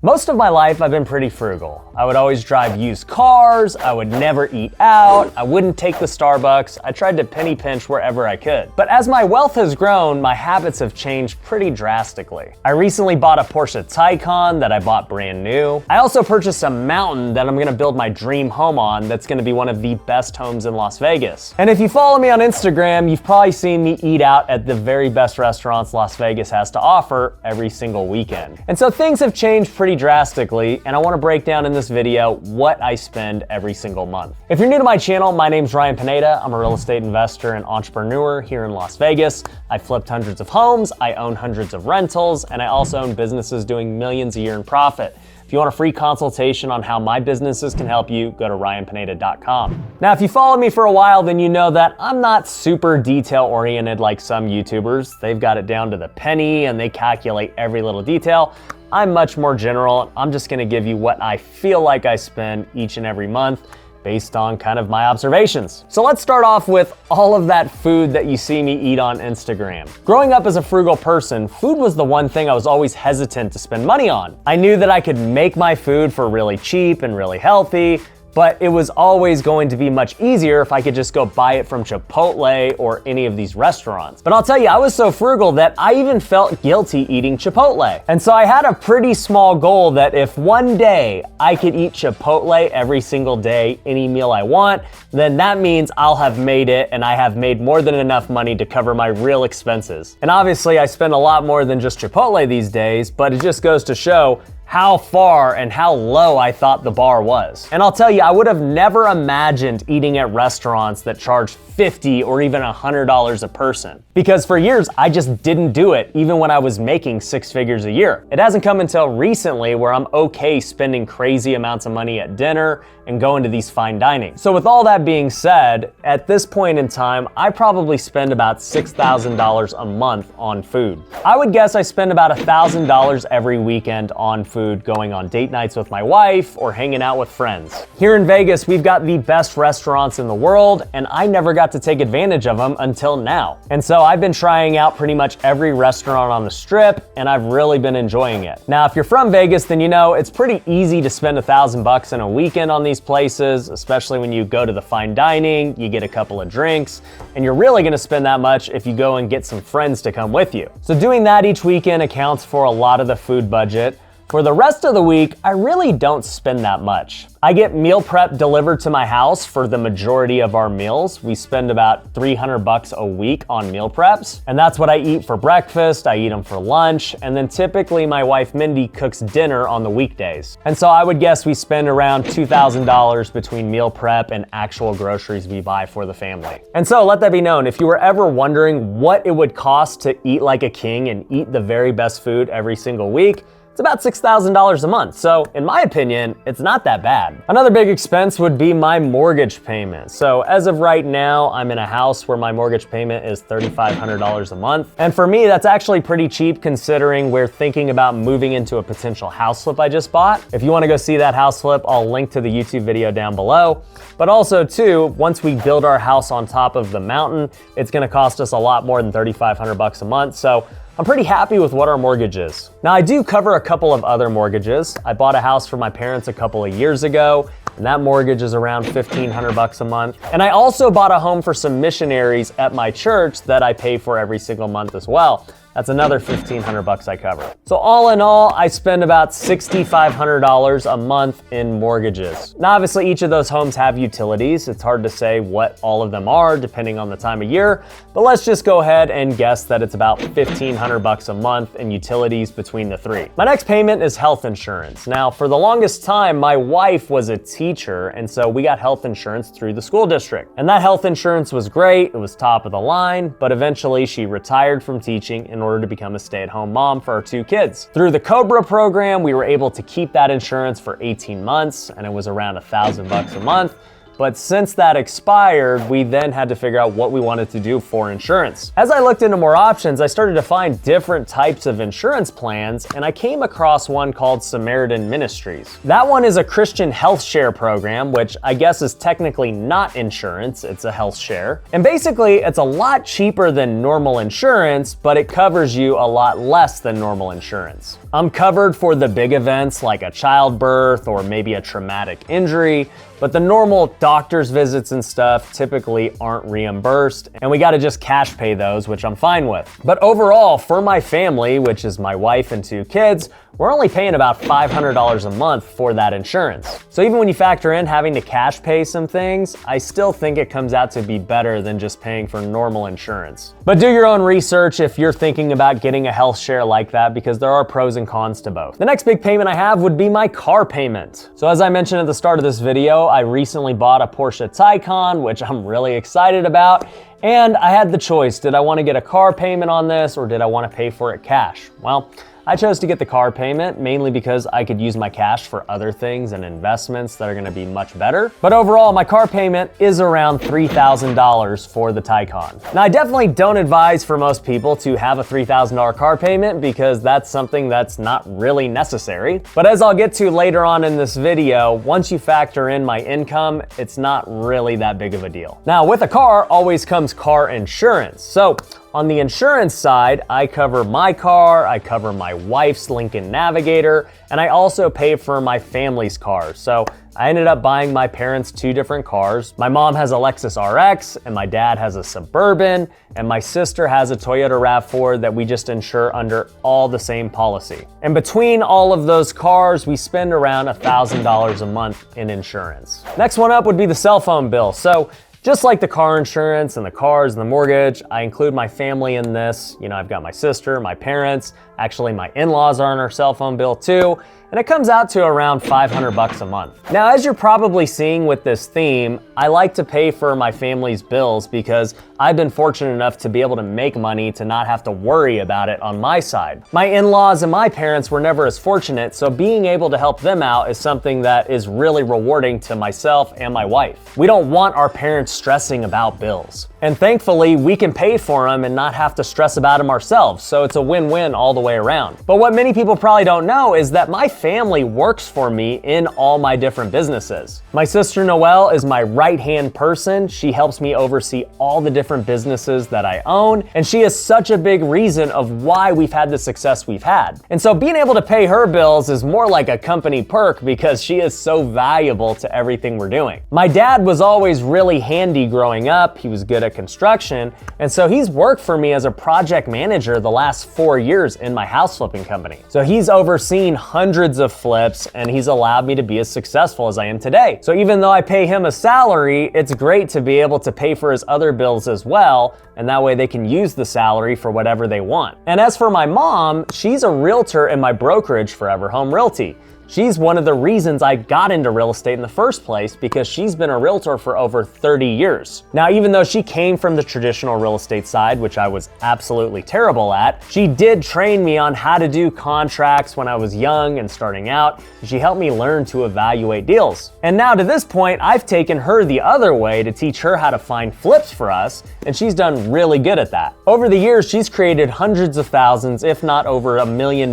Most of my life, I've been pretty frugal. I would always drive used cars, I would never eat out, I wouldn't take the Starbucks, I tried to penny pinch wherever I could. But as my wealth has grown, my habits have changed pretty drastically. I recently bought a Porsche Taycan that I bought brand new. I also purchased a mountain that I'm gonna build my dream home on that's gonna be one of the best homes in Las Vegas. And if you follow me on Instagram, you've probably seen me eat out at the very best restaurants Las Vegas has to offer every single weekend. And so things have changed pretty drastically, and I want to break down in this video what I spend every single month. If you're new to my channel, my name's Ryan Pineda. I'm a real estate investor and entrepreneur here in Las Vegas. I've flipped hundreds of homes, I own hundreds of rentals, and I also own businesses doing millions a year in profit. If you want a free consultation on how my businesses can help you, go to ryanpineda.com. Now, if you follow me for a while, then you know that I'm not super detail-oriented like some YouTubers. They've got it down to the penny and they calculate every little detail. I'm much more general. I'm just gonna give you what I feel like I spend each and every month based on kind of my observations. So let's start off with all of that food that you see me eat on Instagram. Growing up as a frugal person, food was the one thing I was always hesitant to spend money on. I knew that I could make my food for really cheap and really healthy, but it was always going to be much easier if I could just go buy it from Chipotle or any of these restaurants. But I'll tell you, I was so frugal that I even felt guilty eating Chipotle. And so I had a pretty small goal that if one day I could eat Chipotle every single day, any meal I want, then that means I'll have made it and I have made more than enough money to cover my real expenses. And obviously I spend a lot more than just Chipotle these days, but it just goes to show how far and how low I thought the bar was. And I'll tell you, I would have never imagined eating at restaurants that charge $50 or even $100 a person. Because for years, I just didn't do it, even when I was making six figures a year. It hasn't come until recently where I'm okay spending crazy amounts of money at dinner and going to these fine dining. So with all that being said, at this point in time, I probably spend about $6,000 a month on food. I would guess I spend about $1,000 every weekend on food, going on date nights with my wife or hanging out with friends. Here in Vegas, we've got the best restaurants in the world, and I never got to take advantage of them until now. And so I've been trying out pretty much every restaurant on the Strip, and I've really been enjoying it. Now, if you're from Vegas, then you know it's pretty easy to spend $1,000 in a weekend on these places, especially when you go to the fine dining, you get a couple of drinks, and you're really gonna spend that much if you go and get some friends to come with you. So doing that each weekend accounts for a lot of the food budget. For the rest of the week, I really don't spend that much. I get meal prep delivered to my house for the majority of our meals. We spend about $300 a week on meal preps, and that's what I eat for breakfast, I eat them for lunch, and then typically my wife Mindy cooks dinner on the weekdays. And so I would guess we spend around $2,000 between meal prep and actual groceries we buy for the family. And so let that be known, if you were ever wondering what it would cost to eat like a king and eat the very best food every single week, it's about $6,000 a month. So in my opinion, it's not that bad. Another big expense would be my mortgage payment. So as of right now, I'm in a house where my mortgage payment is $3,500 a month. And for me, that's actually pretty cheap considering we're thinking about moving into a potential house flip I just bought. If you wanna go see that house flip, I'll link to the YouTube video down below. But also too, once we build our house on top of the mountain, it's gonna cost us a lot more than $3,500 a month. So I'm pretty happy with what our mortgage is. Now I do cover a couple of other mortgages. I bought a house for my parents a couple of years ago, and that mortgage is around $1,500 a month. And I also bought a home for some missionaries at my church that I pay for every single month as well. That's another $1,500 I cover. So all in all, I spend about $6,500 a month in mortgages. Now obviously each of those homes have utilities. It's hard to say what all of them are depending on the time of year, but let's just go ahead and guess that it's about $1,500 a month in utilities between the three. My next payment is health insurance. Now for the longest time, my wife was a teacher, and so we got health insurance through the school district. And that health insurance was great, it was top of the line, but eventually she retired from teaching in order to become a stay-at-home mom for our two kids. Through the Cobra program, we were able to keep that insurance for 18 months, and it was around $1,000 a month. But since that expired, we then had to figure out what we wanted to do for insurance. As I looked into more options, I started to find different types of insurance plans, and I came across one called Samaritan Ministries. That one is a Christian health share program, which I guess is technically not insurance, it's a health share. And basically, it's a lot cheaper than normal insurance, but it covers you a lot less than normal insurance. I'm covered for the big events like a childbirth or maybe a traumatic injury, but the normal doctor's visits and stuff typically aren't reimbursed, and we gotta just cash pay those, which I'm fine with. But overall, for my family, which is my wife and 2 kids, we're only paying about $500 a month for that insurance. So even when you factor in having to cash pay some things, I still think it comes out to be better than just paying for normal insurance. But do your own research if you're thinking about getting a health share like that, because there are pros and cons to both. The next big payment I have would be my car payment. So as I mentioned at the start of this video, I recently bought a Porsche Taycan, which I'm really excited about. And I had the choice, did I want to get a car payment on this or did I want to pay for it cash? Well, I chose to get the car payment mainly because I could use my cash for other things and investments that are gonna be much better. But overall, my car payment is around $3,000 for the Taycan. Now, I definitely don't advise for most people to have a $3,000 car payment because that's something that's not really necessary. But as I'll get to later on in this video, once you factor in my income, it's not really that big of a deal. Now, with a car always comes car insurance. So on the insurance side, I cover my car, I cover my wife's Lincoln Navigator, and I also pay for my family's cars. So I ended up buying my parents 2 different cars. My mom has a Lexus RX, and my dad has a Suburban, and my sister has a Toyota RAV4 that we just insure under all the same policy. And between all of those cars, we spend around $1,000 a month in insurance. Next one up would be the cell phone bill. So just like the car insurance and the cars and the mortgage, I include my family in this. You know, I've got my sister, my parents, actually my in-laws are on our cell phone bill too, and it comes out to around $500 a month. Now, as you're probably seeing with this theme, I like to pay for my family's bills because I've been fortunate enough to be able to make money to not have to worry about it on my side. My in-laws and my parents were never as fortunate, so being able to help them out is something that is really rewarding to myself and my wife. We don't want our parents stressing about bills. And thankfully, we can pay for them and not have to stress about them ourselves, so it's a win-win all the way around. But what many people probably don't know is that my family works for me in all my different businesses. My sister Noelle is my right-hand person. She helps me oversee all the different businesses that I own, and she is such a big reason of why we've had the success we've had. And so being able to pay her bills is more like a company perk because she is so valuable to everything we're doing. My dad was always really handy growing up. He was good at construction, and so he's worked for me as a project manager the last 4 years in my house flipping company. So he's overseen hundreds of flips, and he's allowed me to be as successful as I am today. So even though I pay him a salary, it's great to be able to pay for his other bills as well, and that way they can use the salary for whatever they want. And as for my mom, she's a realtor in my brokerage, Forever Home Realty. She's one of the reasons I got into real estate in the first place because she's been a realtor for over 30 years. Now, even though she came from the traditional real estate side, which I was absolutely terrible at, she did train me on how to do contracts when I was young and starting out. She helped me learn to evaluate deals. And now to this point, I've taken her the other way to teach her how to find flips for us, and she's done really good at that. Over the years, she's created hundreds of thousands, if not over $1 million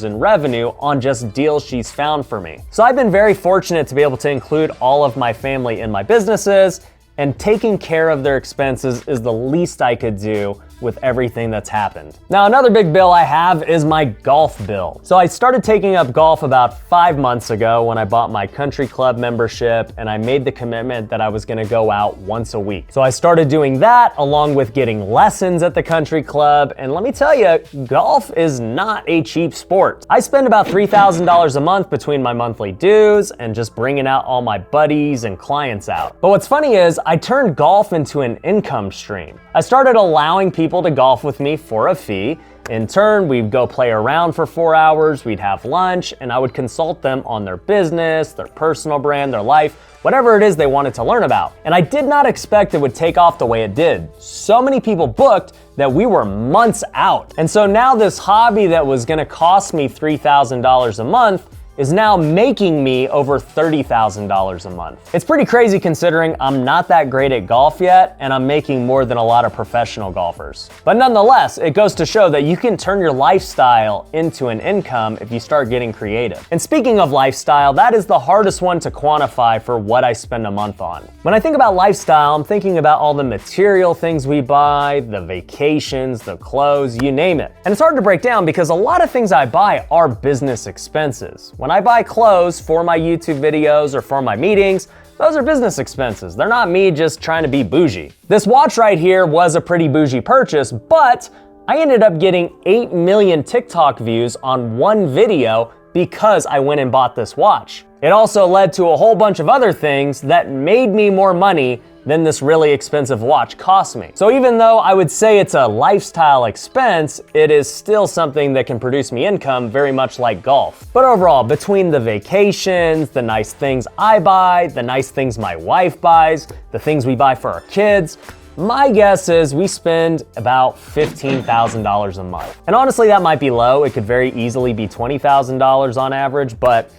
in revenue on just deals she's found for me. So I've been very fortunate to be able to include all of my family in my businesses, and taking care of their expenses is the least I could do with everything that's happened. Now, another big bill I have is my golf bill. So I started taking up golf about 5 months ago when I bought my country club membership, and I made the commitment that I was gonna go out once a week. So I started doing that along with getting lessons at the country club, and let me tell you, golf is not a cheap sport. I spend about $3,000 a month between my monthly dues and just bringing out all my buddies and clients out. But what's funny is I turned golf into an income stream. I started allowing people to golf with me for a fee. In turn, we'd go play around for 4 hours, we'd have lunch, and I would consult them on their business, their personal brand, their life, whatever it is they wanted to learn about. And I did not expect it would take off the way it did. So many people booked that we were months out. And so now this hobby that was gonna cost me $3,000 a month is now making me over $30,000 a month. It's pretty crazy considering I'm not that great at golf yet, and I'm making more than a lot of professional golfers. But nonetheless, it goes to show that you can turn your lifestyle into an income if you start getting creative. And speaking of lifestyle, that is the hardest one to quantify for what I spend a month on. When I think about lifestyle, I'm thinking about all the material things we buy, the vacations, the clothes, you name it. And it's hard to break down because a lot of things I buy are business expenses. When I buy clothes for my YouTube videos or for my meetings, those are business expenses. They're not me just trying to be bougie. This watch right here was a pretty bougie purchase, but I ended up getting 8 million TikTok views on one video because I went and bought this watch. It also led to a whole bunch of other things that made me more money than this really expensive watch cost me. So even though I would say it's a lifestyle expense, it is still something that can produce me income, very much like golf. But overall, between the vacations, the nice things I buy, the nice things my wife buys, the things we buy for our kids, my guess is we spend about $15,000 a month. And honestly, that might be low. It could very easily be $20,000 on average, but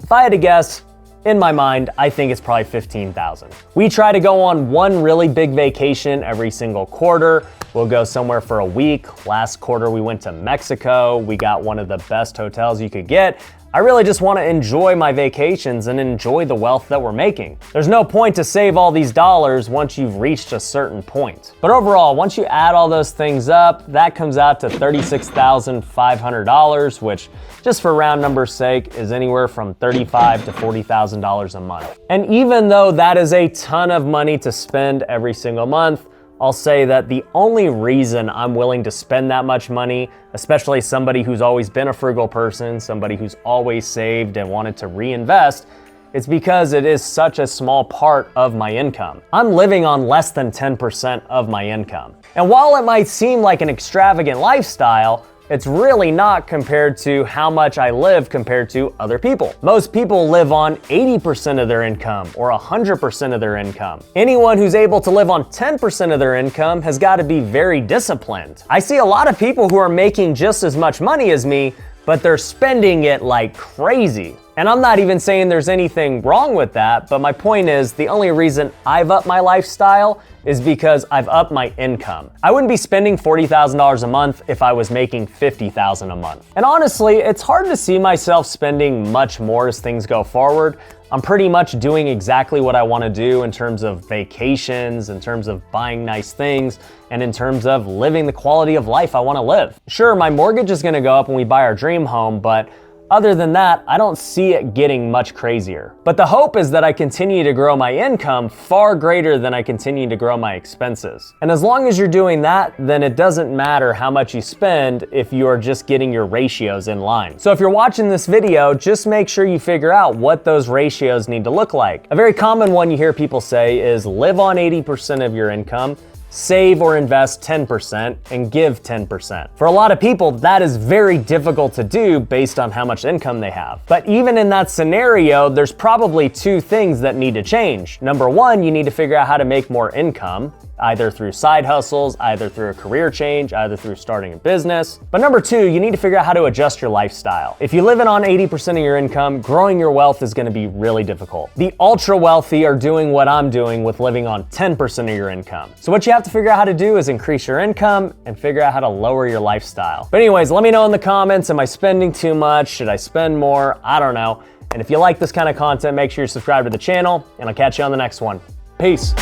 if I had to guess, in my mind, I think it's probably $15,000. We try to go on one really big vacation every single quarter. We'll go somewhere for a week. Last quarter, we went to Mexico. We got one of the best hotels you could get. I really just want to enjoy my vacations and enjoy the wealth that we're making. There's no point to save all these dollars once you've reached a certain point. But overall, once you add all those things up, that comes out to $36,500, which, just for round numbers' sake, is anywhere from $35,000 to $40,000 a month. And even though that is a ton of money to spend every single month, I'll say that the only reason I'm willing to spend that much money, especially somebody who's always been a frugal person, somebody who's always saved and wanted to reinvest, it's because it is such a small part of my income. I'm living on less than 10% of my income. And while it might seem like an extravagant lifestyle, it's really not compared to how much I live compared to other people. Most people live on 80% of their income or 100% of their income. Anyone who's able to live on 10% of their income has got to be very disciplined. I see a lot of people who are making just as much money as me, but they're spending it like crazy. And I'm not even saying there's anything wrong with that, but my point is the only reason I've upped my lifestyle is because I've upped my income. I wouldn't be spending $40,000 a month if I was making $50,000 a month. And honestly, it's hard to see myself spending much more as things go forward. I'm pretty much doing exactly what I want to do in terms of vacations, in terms of buying nice things, and in terms of living the quality of life I want to live. Sure, my mortgage is going to go up when we buy our dream home, but other than that, I don't see it getting much crazier. But the hope is that I continue to grow my income far greater than I continue to grow my expenses. And as long as you're doing that, then it doesn't matter how much you spend if you are just getting your ratios in line. So if you're watching this video, just make sure you figure out what those ratios need to look like. A very common one you hear people say is live on 80% of your income, save or invest 10%, and give 10%. For a lot of people, that is very difficult to do based on how much income they have. But even in that scenario, there's probably two things that need to change. Number one, you need to figure out how to make more income, either through side hustles, either through a career change, either through starting a business. But number two, you need to figure out how to adjust your lifestyle. If you live in on 80% of your income, growing your wealth is gonna be really difficult. The ultra wealthy are doing what I'm doing with living on 10% of your income. So what you have to figure out how to do is increase your income and figure out how to lower your lifestyle. But anyways, let me know in the comments, am I spending too much? Should I spend more? I don't know. And if you like this kind of content, make sure you subscribe to the channel, and I'll catch you on the next one. Peace.